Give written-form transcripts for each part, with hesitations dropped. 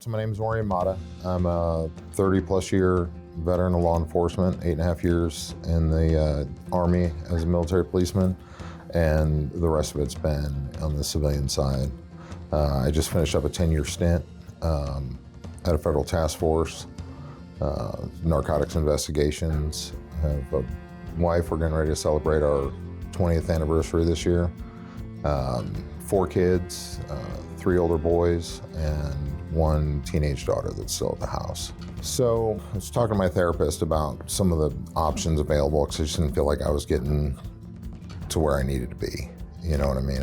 So my name is Orion. I'm a 30-plus year veteran of law enforcement, 8.5 years in the Army as a military policeman, and the rest of it's been on the civilian side. I just finished up a 10-year stint at a federal task force, narcotics investigations. I have a wife. We're getting ready to celebrate our 20th anniversary this year. 4 kids, 3 older boys, and 1 teenage daughter that's still at the house. So I was talking to my therapist about some of the options available because I just didn't feel like I was getting to where I needed to be. You know what I mean?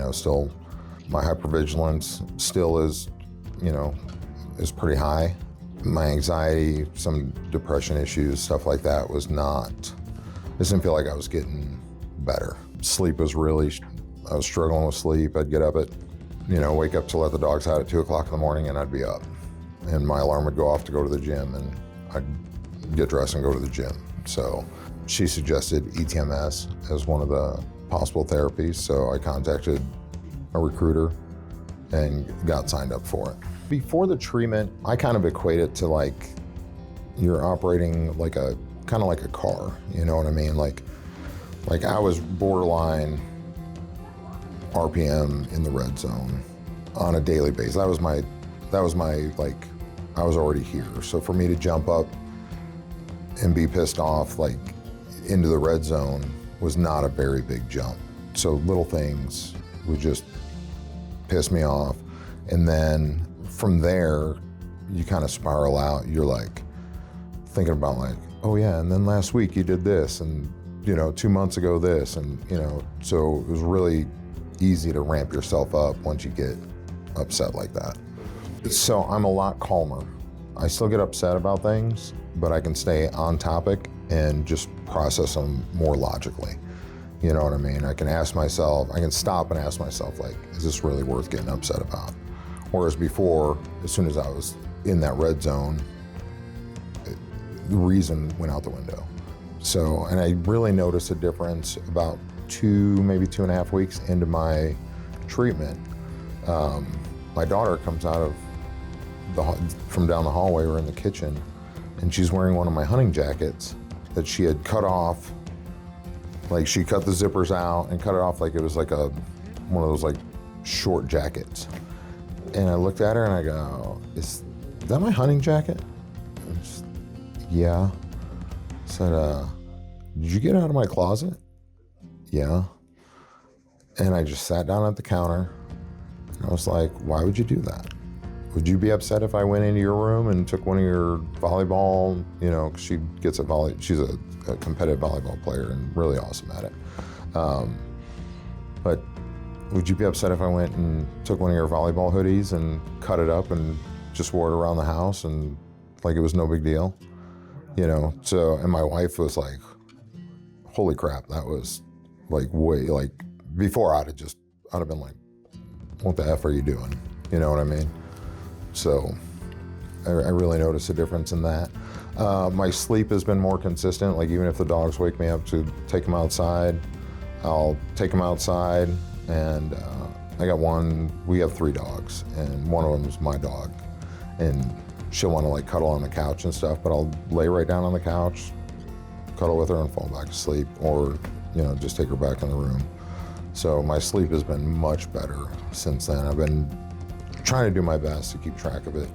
My hypervigilance still is, is pretty high. My anxiety, some depression issues, stuff like that I just didn't feel like I was getting better. Sleep was I was struggling with sleep. I'd get up at, wake up to let the dogs out at 2 o'clock in the morning and I'd be up. And my alarm would go off to go to the gym and I'd get dressed and go to the gym. So she suggested eTMS as one of the possible therapies. So I contacted a recruiter and got signed up for it. Before the treatment, I kind of equate it to like you're operating kind of like a car, you know what I mean? Like I was borderline RPM in the red zone on a daily basis. That was my I was already here. So for me to jump up and be pissed off into the red zone was not a very big jump. So little things would just piss me off. And then from there, you kind of spiral out. You're thinking about oh yeah, and then last week you did this, and 2 months ago this, and so it was really easy to ramp yourself up once you get upset like that. So I'm a lot calmer. I still get upset about things, but I can stay on topic and just process them more logically. You know what I mean? I can stop and ask myself, is this really worth getting upset about? Whereas before, as soon as I was in that red zone, the reason went out the window. So, and I really noticed a difference about 2, maybe 2.5 weeks into my treatment. My daughter comes out from down the hallway. We're in the kitchen, and she's wearing one of my hunting jackets that she had cut off. She cut the zippers out and cut it off like it was one of those short jackets. And I looked at her and I go, is that my hunting jacket? And she's, yeah. I said, did you get out of my closet? Yeah. And I just sat down at the counter and I was like, why would you do that? Would you be upset if I went into your room and took one of your volleyball, because she's a competitive volleyball player and really awesome at it. But would you be upset if I went and took one of your volleyball hoodies and cut it up and just wore it around the house and it was no big deal? So, and my wife was like, holy crap, that was before I'd have been like, what the F are you doing? You know what I mean? So I really noticed a difference in that. My sleep has been more consistent. Even if the dogs wake me up to take them outside, I'll take them outside. And we have 3 dogs, and one of them is my dog. And she'll want to cuddle on the couch and stuff, but I'll lay right down on the couch, cuddle with her and fall back to sleep, or just take her back in the room. So my sleep has been much better since then. I've been trying to do my best to keep track of it,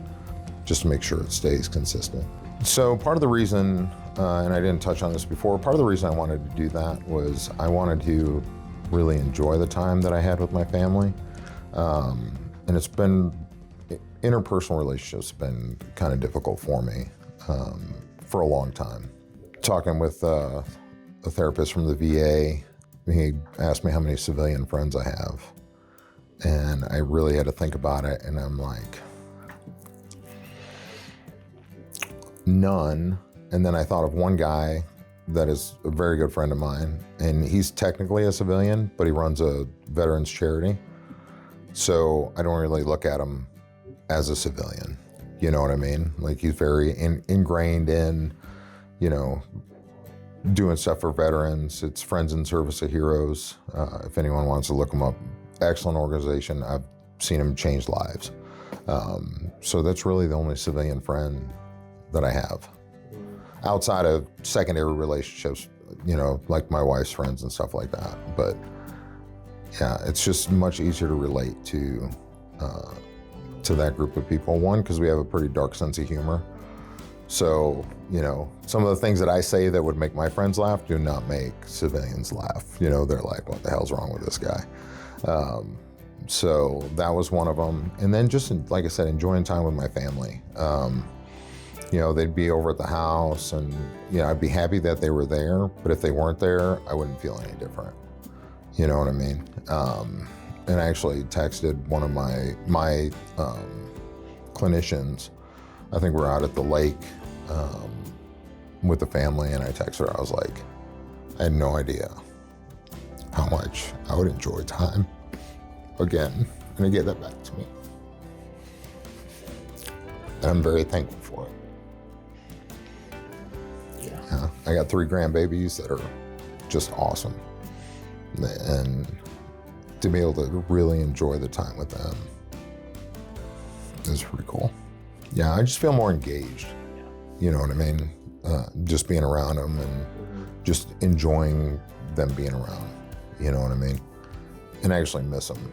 just to make sure it stays consistent. So part of the reason, and I didn't touch on this before, part of the reason I wanted to do that was I wanted to really enjoy the time that I had with my family. And it's been, interpersonal relationships have been kind of difficult for me for a long time. Talking with a therapist from the VA, he asked me how many civilian friends I have. And I really had to think about it, and I'm like, none. And then I thought of one guy that is a very good friend of mine, and he's technically a civilian, but he runs a veterans charity. So I don't really look at him as a civilian. You know what I mean? He's very ingrained in, doing stuff for veterans. It's Friends in Service of Heroes. If anyone wants to look them up, excellent organization. I've seen them change lives. So that's really the only civilian friend that I have. Outside of secondary relationships, like my wife's friends and stuff like that. But yeah, it's just much easier to relate to that group of people. One, because we have a pretty dark sense of humor. So, some of the things that I say that would make my friends laugh do not make civilians laugh. They're like, what the hell's wrong with this guy? So that was one of them. And then just, like I said, enjoying time with my family. They'd be over at the house and, I'd be happy that they were there, but if they weren't there, I wouldn't feel any different. You know what I mean? And I actually texted one of my clinicians. I think we're out at the lake with the family, and I texted her. I was like, I had no idea how much I would enjoy time again, and to get that back to me. And I'm very thankful for it. Yeah. I got 3 grandbabies that are just awesome. And to be able to really enjoy the time with them is pretty cool. Yeah, I just feel more engaged. You know what I mean? Just being around them and just enjoying them being around. You know what I mean? And I actually miss them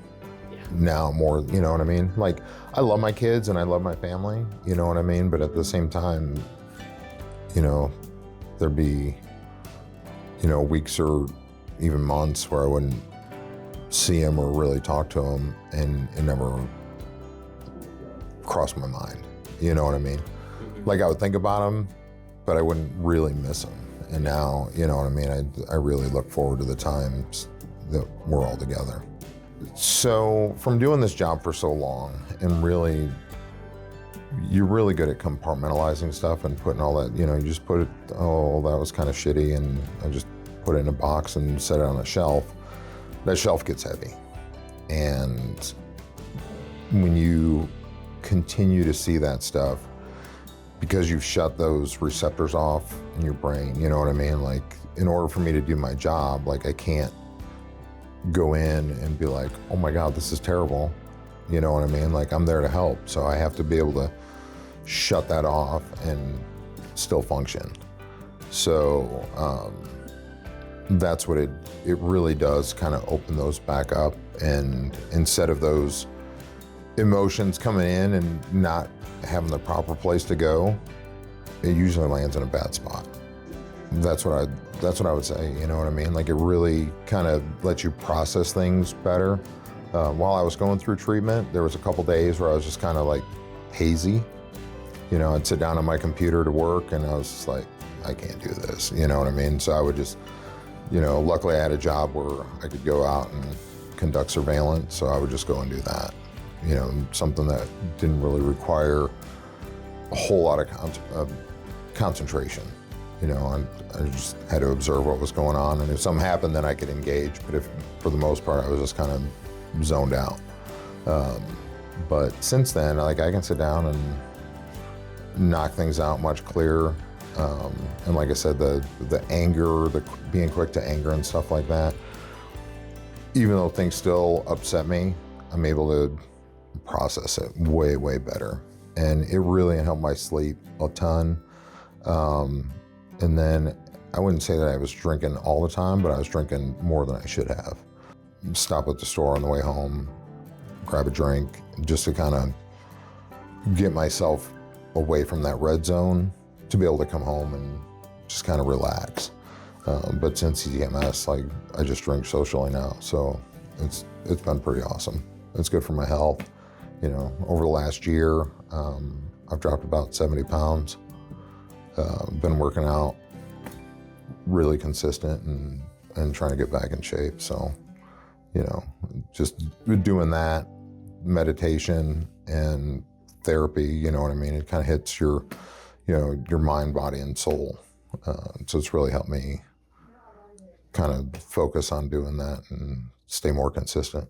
now more, you know what I mean? Like, I love my kids and I love my family, you know what I mean? But at the same time, there'd be, weeks or even months where I wouldn't see them or really talk to them, and it never crossed my mind. You know what I mean? Like, I would think about them, but I wouldn't really miss them. And now, you know what I mean? I really look forward to the times that we're all together. So from doing this job for so long, and really, you're really good at compartmentalizing stuff and putting all that, you just put it, oh, that was kind of shitty, and I just put it in a box and set it on a shelf. That shelf gets heavy. And when you continue to see that stuff, because you've shut those receptors off in your brain, you know what I mean? Like, in order for me to do my job, like, I can't go in and be like, oh my God, this is terrible. You know what I mean? Like, I'm there to help. So I have to be able to shut that off and still function. So that's what it really does, kind of open those back up. And instead of those emotions coming in and not having the proper place to go, it usually lands in a bad spot. That's what I would say, you know what I mean? Like, it really kind of lets you process things better. While I was going through treatment, there was a couple days where I was just kind of like hazy. I'd sit down on my computer to work and I was just like, I can't do this, you know what I mean? So I would just, luckily I had a job where I could go out and conduct surveillance, so I would just go and do that. Something that didn't really require a whole lot of concentration. I just had to observe what was going on, and if something happened, then I could engage. But if, for the most part, I was just kind of zoned out. But since then, like, I can sit down and knock things out much clearer. And like I said, the anger, the being quick to anger and stuff like that, even though things still upset me, I'm able to process it way, way better. And it really helped my sleep a ton. And then I wouldn't say that I was drinking all the time, but I was drinking more than I should have. Stop at the store on the way home, grab a drink, just to kind of get myself away from that red zone to be able to come home and just kind of relax. But since eTMS, like, I just drink socially now, so it's been pretty awesome. It's good for my health. Over the last year, I've dropped about 70 pounds. Been working out really consistent and trying to get back in shape. So, just doing that, meditation and therapy, you know what I mean? It kind of hits your mind, body, and soul. So it's really helped me kind of focus on doing that and stay more consistent.